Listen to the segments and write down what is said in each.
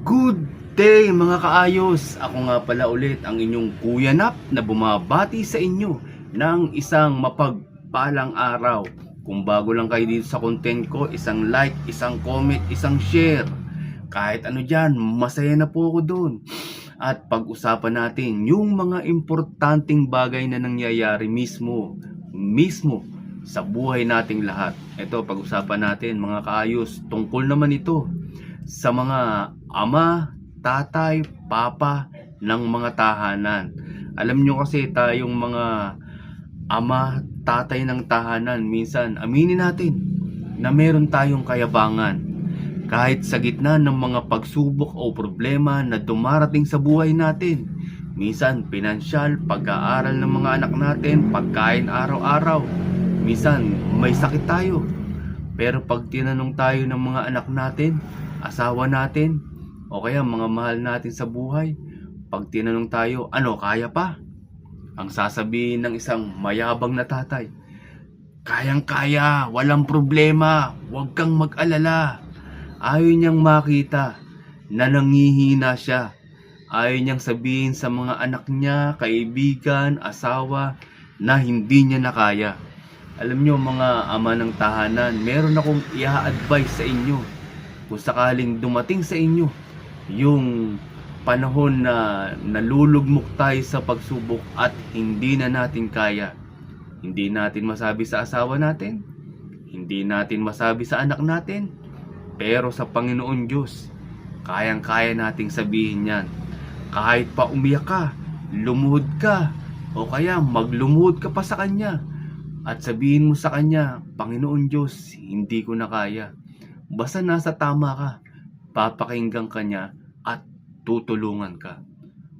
Good day mga kaayos! Ako nga pala ulit ang inyong Kuya Nap na bumabati sa inyo ng isang mapagpalang araw. Kung bago lang kayo dito sa content ko, isang like, isang comment, isang share. Kahit ano dyan, masaya na po ako doon. At pag-usapan natin yung mga importanteng bagay na nangyayari mismo sa buhay nating lahat. Ito, pag-usapan natin mga kaayos, tungkol naman ito sa mga ama, tatay, papa ng mga tahanan. Alam nyo kasi tayong mga ama, tatay ng tahanan, minsan aminin natin na meron tayong kayabangan. Kahit sa gitna ng mga pagsubok o problema na dumarating sa buhay natin, minsan pinansyal, pag-aaral ng mga anak natin, pagkain araw-araw, minsan may sakit tayo. Pero pag tinanong tayo ng mga anak natin, asawa natin, o kaya mga mahal natin sa buhay, pag tinanong tayo, ano, kaya pa? Ang sasabihin ng isang mayabang na tatay, kayang-kaya, walang problema, huwag kang mag-alala. Ayaw niyang makita na nangihina siya. Ayaw niyang sabihin sa mga anak niya, kaibigan, asawa, na hindi niya na kaya. Alam niyo mga ama ng tahanan, meron akong i-advise sa inyo. Kung sakaling dumating sa inyo yung panahon na nalulugmok tayo sa pagsubok at hindi na natin kaya, hindi natin masabi sa asawa natin, hindi natin masabi sa anak natin, pero sa Panginoon Diyos, kayang-kaya nating sabihin yan. Kahit pa umiyak ka, lumuhod ka, o kaya maglumuhod ka pa sa Kanya, at sabihin mo sa Kanya, Panginoon Diyos, hindi ko na kaya. Basta nasa tama ka, papakinggan ka niya at tutulungan ka.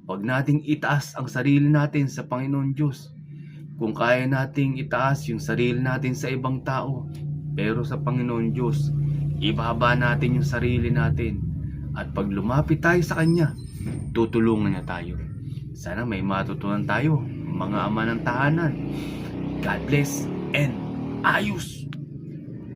Huwag nating itaas ang sarili natin sa Panginoon Diyos. Kung kaya nating itaas yung sarili natin sa ibang tao, pero sa Panginoon Diyos, ibaba natin yung sarili natin. At pag lumapit tayo sa Kanya, tutulungan niya tayo. Sana may matutunan tayo, mga ama ng tahanan. God bless and ayos!